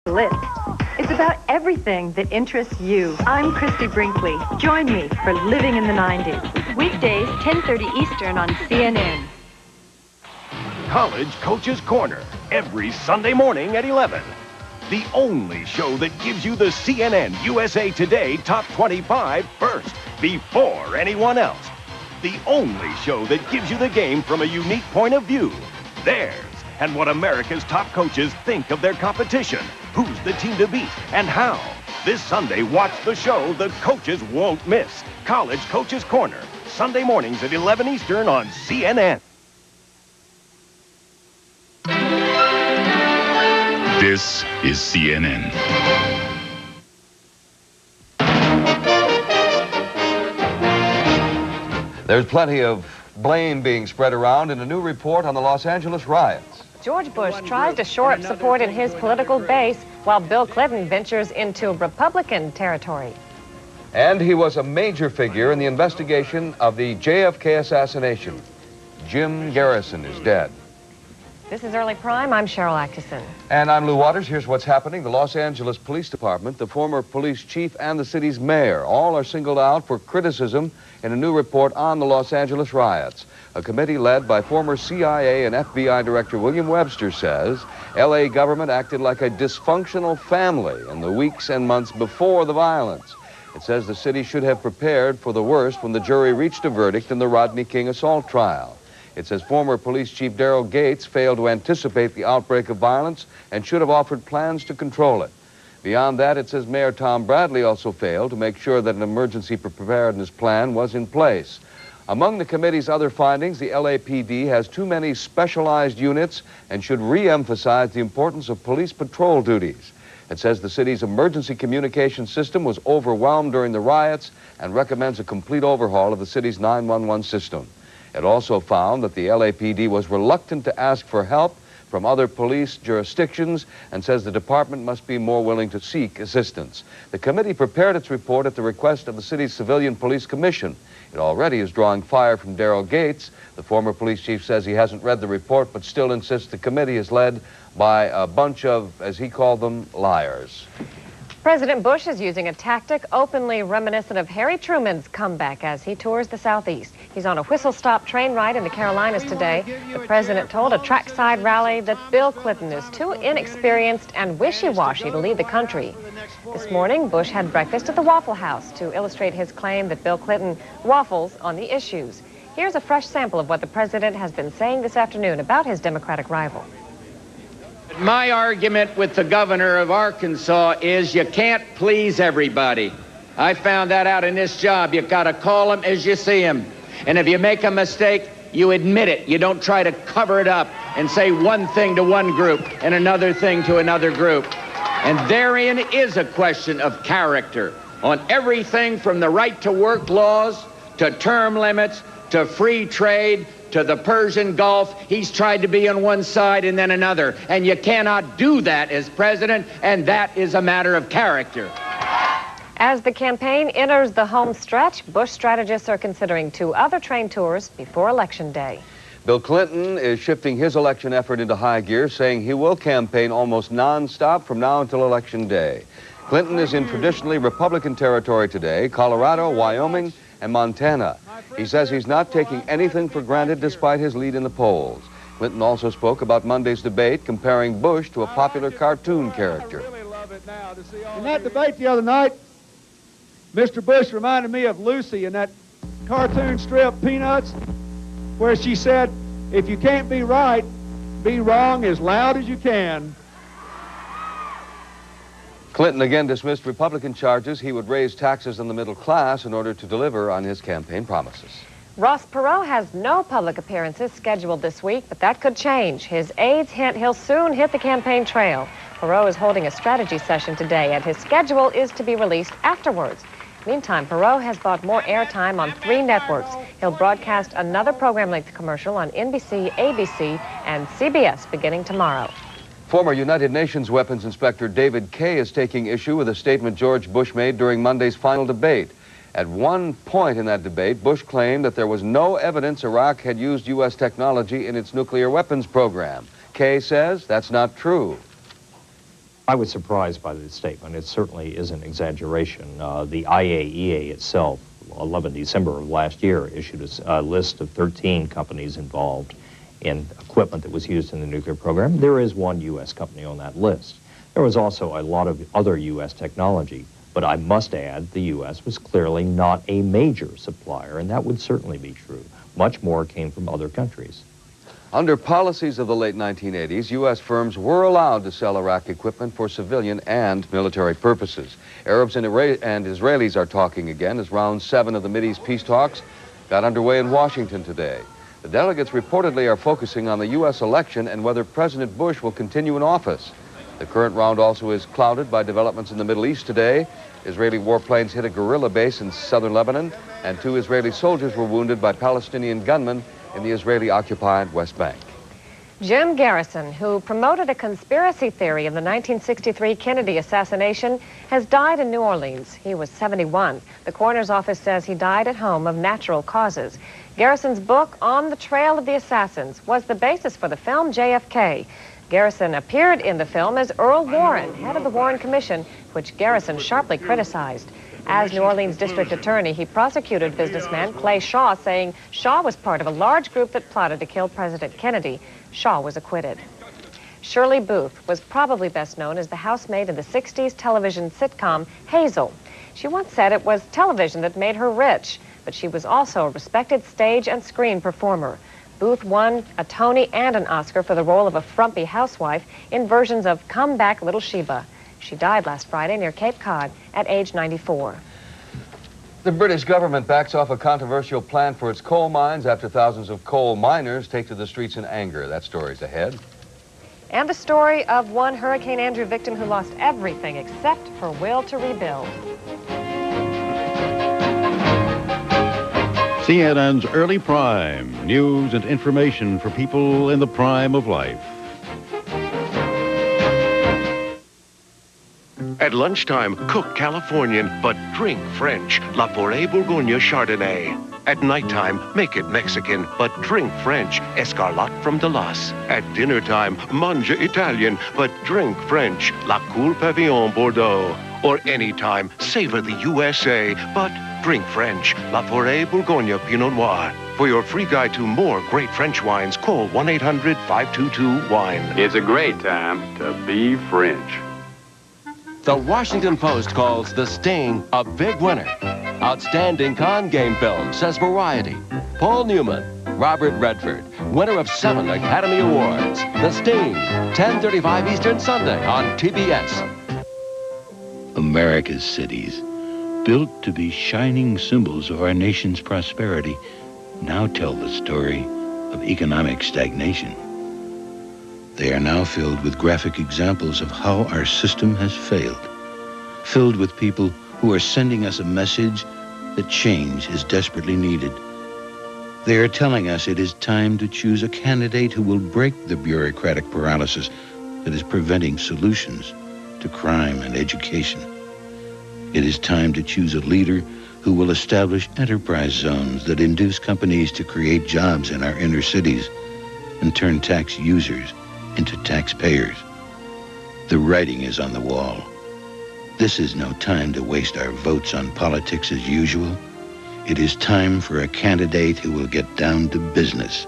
Lit. It's about everything that interests you. I'm Christy Brinkley. Join me for Living in the 90s. Weekdays, 10:30 Eastern on CNN. College Coach's Corner, every Sunday morning at 11. The only show that gives you the CNN USA Today Top 25 first, before anyone else. The only show that gives you the game from a unique point of view. Theirs, and what America's top coaches think of their competition. Who's the team to beat, and how. This Sunday, watch the show the coaches won't miss. College Coach's Corner, Sunday mornings at 11 Eastern on CNN. This is CNN. There's plenty of blame being spread around in a new report on the Los Angeles riots. George Bush tries to shore up support in his political base, while Bill Clinton ventures into Republican territory. And he was a major figure in the investigation of the JFK assassination. Jim Garrison is dead. This is Early Prime. I'm Sharyl Attkisson. And I'm Lou Waters. Here's what's happening. The Los Angeles Police Department, the former police chief, and the city's mayor all are singled out for criticism in a new report on the Los Angeles riots. A committee led by former CIA and FBI Director William Webster says L.A. government acted like a dysfunctional family in the weeks and months before the violence. It says the city should have prepared for the worst when the jury reached a verdict in the Rodney King assault trial. It says former police chief Daryl Gates failed to anticipate the outbreak of violence and should have offered plans to control it. Beyond that, it says Mayor Tom Bradley also failed to make sure that an emergency preparedness plan was in place. Among the committee's other findings, the LAPD has too many specialized units and should re-emphasize the importance of police patrol duties. It says the city's emergency communication system was overwhelmed during the riots and recommends a complete overhaul of the city's 911 system. It also found that the LAPD was reluctant to ask for help from other police jurisdictions and says the department must be more willing to seek assistance. The committee prepared its report at the request of the city's Civilian Police Commission. It already is drawing fire from Daryl Gates. The former police chief says he hasn't read the report but still insists the committee is led by a bunch of, as he called them, liars. President Bush is using a tactic openly reminiscent of Harry Truman's comeback as he tours the Southeast. He's on a whistle-stop train ride in the Carolinas today. The president told a trackside rally that Bill Clinton is too inexperienced and wishy-washy to lead the country. This morning, Bush had breakfast at the Waffle House to illustrate his claim that Bill Clinton waffles on the issues. Here's a fresh sample of what the president has been saying this afternoon about his Democratic rival. My argument with the governor of Arkansas is you can't please everybody. I found that out in this job. You've got to call them as you see them. And if you make a mistake, you admit it. You don't try to cover it up and say one thing to one group and another thing to another group. And therein is a question of character on everything from the right to work laws to term limits to free trade to the Persian Gulf. He's tried to be on one side and then another. And you cannot do that as president, and that is a matter of character. As the campaign enters the home stretch, Bush strategists are considering 2 other train tours before Election Day. Bill Clinton is shifting his election effort into high gear, saying he will campaign almost nonstop from now until Election Day. Clinton is in traditionally Republican territory today, Colorado, Wyoming, and Montana. He says he's not taking anything for granted despite his lead in the polls. Clinton also spoke about Monday's debate, comparing Bush to a popular cartoon character. In that debate the other night, Mr. Bush reminded me of Lucy in that cartoon strip Peanuts, where she said, if you can't be right, be wrong as loud as you can. Clinton again dismissed Republican charges he would raise taxes on the middle class in order to deliver on his campaign promises. Ross Perot has no public appearances scheduled this week, but that could change. His aides hint he'll soon hit the campaign trail. Perot is holding a strategy session today, and his schedule is to be released afterwards. Meantime, Perot has bought more airtime on 3 networks. He'll broadcast another program-length commercial on NBC, ABC, and CBS beginning tomorrow. Former United Nations weapons inspector David Kay is taking issue with a statement George Bush made during Monday's final debate. At one point in that debate, Bush claimed that there was no evidence Iraq had used U.S. technology in its nuclear weapons program. Kay says that's not true. I was surprised by this statement. It certainly is an exaggeration. The IAEA itself, 11 December of last year, issued a list of 13 companies involved in equipment that was used in the nuclear program. There is one U.S. company on that list. There was also a lot of other U.S. technology, but I must add the U.S. was clearly not a major supplier, and that would certainly be true. Much more came from other countries. Under policies of the late 1980s, U.S. firms were allowed to sell Iraq equipment for civilian and military purposes. Arabs and Israelis are talking again as round 7 of the Mideast peace talks got underway in Washington today. The delegates reportedly are focusing on the U.S. election and whether President Bush will continue in office. The current round also is clouded by developments in the Middle East today. Israeli warplanes hit a guerrilla base in southern Lebanon, and 2 Israeli soldiers were wounded by Palestinian gunmen in the Israeli-occupied West Bank. Jim Garrison, who promoted a conspiracy theory of the 1963 Kennedy assassination, has died in New Orleans. He was 71. The coroner's office says he died at home of natural causes. Garrison's book, On the Trail of the Assassins, was the basis for the film JFK. Garrison appeared in the film as Earl Warren, head of the Warren Commission, which Garrison sharply criticized. As New Orleans district attorney, he prosecuted businessman Clay Shaw, saying Shaw was part of a large group that plotted to kill President Kennedy. Shaw was acquitted. Shirley Booth was probably best known as the housemaid in the 60s television sitcom Hazel. She once said it was television that made her rich, but she was also a respected stage and screen performer. Booth won a Tony and an Oscar for the role of a frumpy housewife in versions of Come Back Little Sheba. She died last Friday near Cape Cod at age 94. The British government backs off a controversial plan for its coal mines after thousands of coal miners take to the streets in anger. That story's ahead. And the story of one Hurricane Andrew victim who lost everything except her will to rebuild. CNN's Early Prime, news and information for people in the prime of life. At lunchtime, cook Californian, but drink French. La Forêt Bourgogne Chardonnay. At nighttime, make it Mexican, but drink French. Escarlate from Delas. At dinner time, mange Italian, but drink French. La Cour Pavillon Bordeaux. Or anytime, savor the USA, but drink French. La Forêt Bourgogne Pinot Noir. For your free guide to more great French wines, call 1-800-522-WINE. It's a great time to be French. The Washington Post calls The Sting a big winner. Outstanding con game film, says Variety. Paul Newman, Robert Redford, winner of 7 Academy Awards. The Sting, 10:35 Eastern Sunday on TBS. America's cities, built to be shining symbols of our nation's prosperity, now tell the story of economic stagnation. They are now filled with graphic examples of how our system has failed, filled with people who are sending us a message that change is desperately needed. They are telling us it is time to choose a candidate who will break the bureaucratic paralysis that is preventing solutions to crime and education. It is time to choose a leader who will establish enterprise zones that induce companies to create jobs in our inner cities and turn tax users into taxpayers. The writing is on the wall. This is no time to waste our votes on politics as usual. It is time for a candidate who will get down to business.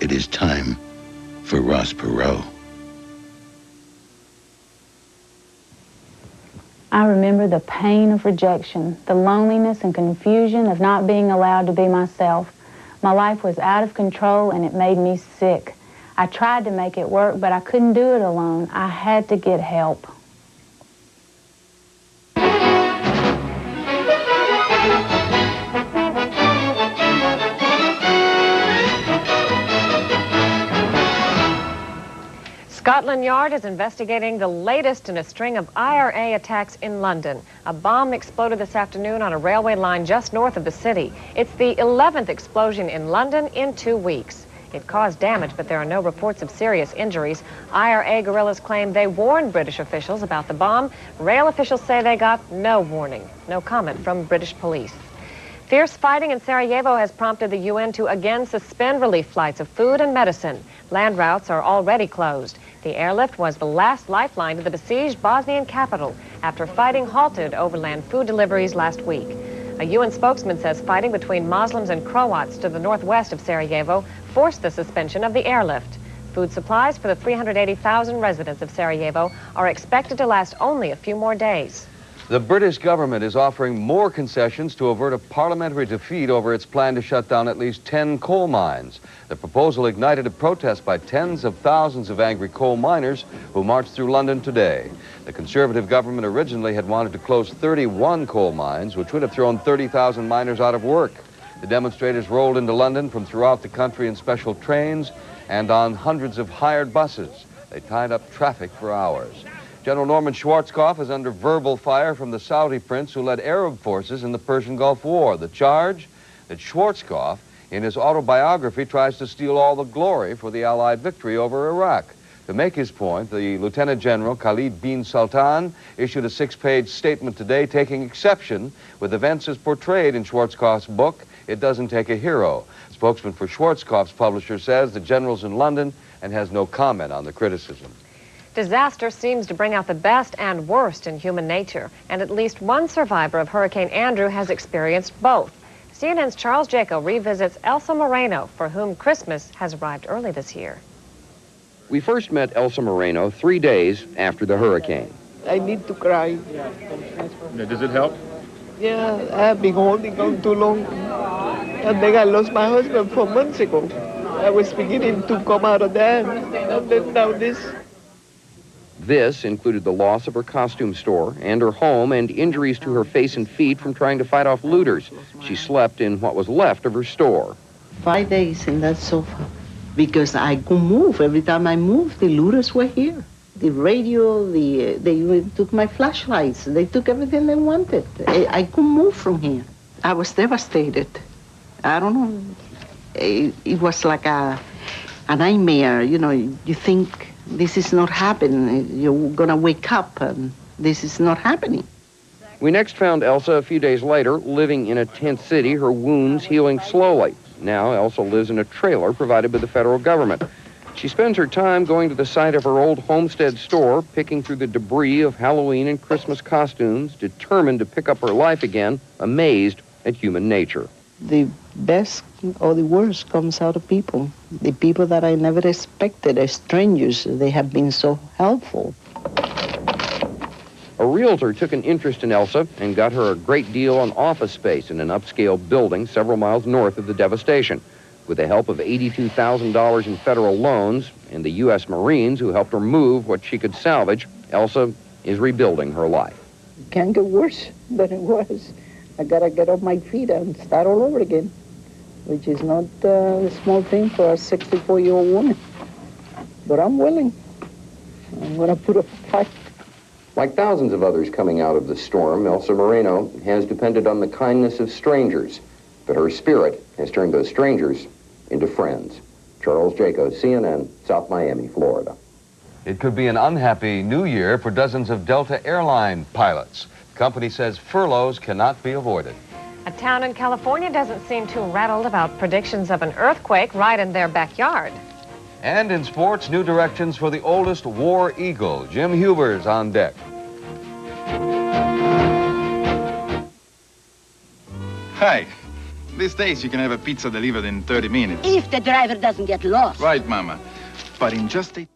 It is time for Ross Perot. I remember the pain of rejection, the loneliness and confusion of not being allowed to be myself. My life was out of control and it made me sick. I tried to make it work, but I couldn't do it alone. I had to get help. Scotland Yard is investigating the latest in a string of IRA attacks in London. A bomb exploded this afternoon on a railway line just north of the city. It's the 11th explosion in London in 2 weeks. It caused damage, but there are no reports of serious injuries. IRA guerrillas claim they warned British officials about the bomb. Rail officials say they got no warning. No comment from British police. Fierce fighting in Sarajevo has prompted the UN to again suspend relief flights of food and medicine. Land routes are already closed. The airlift was the last lifeline to the besieged Bosnian capital after fighting halted overland food deliveries last week. A UN spokesman says fighting between Muslims and Croats to the northwest of Sarajevo forced the suspension of the airlift. Food supplies for the 380,000 residents of Sarajevo are expected to last only a few more days. The British government is offering more concessions to avert a parliamentary defeat over its plan to shut down at least 10 coal mines. The proposal ignited a protest by tens of thousands of angry coal miners who marched through London today. The Conservative government originally had wanted to close 31 coal mines, which would have thrown 30,000 miners out of work. The demonstrators rolled into London from throughout the country in special trains and on hundreds of hired buses. They tied up traffic for hours. General Norman Schwarzkopf is under verbal fire from the Saudi prince who led Arab forces in the Persian Gulf War. The charge? That Schwarzkopf, in his autobiography, tries to steal all the glory for the Allied victory over Iraq. To make his point, the Lieutenant General Khalid bin Sultan issued a 6-page statement today taking exception with events as portrayed in Schwarzkopf's book, It Doesn't Take a Hero. Spokesman for Schwarzkopf's publisher says the general's in London and has no comment on the criticism. Disaster seems to bring out the best and worst in human nature, and at least one survivor of Hurricane Andrew has experienced both. CNN's Charles Jaco revisits Elsa Moreno, for whom Christmas has arrived early this year. We first met Elsa Moreno 3 days after the hurricane. I need to cry. Does it help? Yeah, I've been holding on too long. And then I lost my husband 4 months ago. I was beginning to come out of that, and then now this. This included the loss of her costume store and her home and injuries to her face and feet from trying to fight off looters. She slept in what was left of her store. 5 days in that sofa because I couldn't move. Every time I moved, the looters were here. The radio, they even took my flashlights. They took everything they wanted. I couldn't move from here. I was devastated. I don't know. It was like a nightmare. You know, you think this is not happening. You're gonna wake up and this is not happening. We next found Elsa a few days later, living in a tent city, her wounds healing slowly. Now Elsa lives in a trailer provided by the federal government. She spends her time going to the site of her old homestead store, picking through the debris of Halloween and Christmas costumes, determined to pick up her life again, amazed at human nature. The best or the worst comes out of people. The people that I never expected, as strangers, they have been so helpful. A realtor took an interest in Elsa and got her a great deal on office space in an upscale building several miles north of the devastation. With the help of $82,000 in federal loans and the U.S. Marines who helped her move what she could salvage, Elsa is rebuilding her life. It can't get worse than it was. I gotta get on my feet and start all over again, which is not a small thing for a 64-year-old woman. But I'm willing. I'm gonna put up a fight. Like thousands of others coming out of the storm, Elsa Moreno has depended on the kindness of strangers, but her spirit has turned those strangers into friends. Charles Jaco, CNN, South Miami, Florida. It could be an unhappy new year for dozens of Delta airline pilots. The company says furloughs cannot be avoided. A town in California doesn't seem too rattled about predictions of an earthquake right in their backyard. And in sports, new directions for the oldest war eagle. Jim Huber's on deck. Hi. These days you can have a pizza delivered in 30 minutes. If the driver doesn't get lost. Right, Mama. But in just 8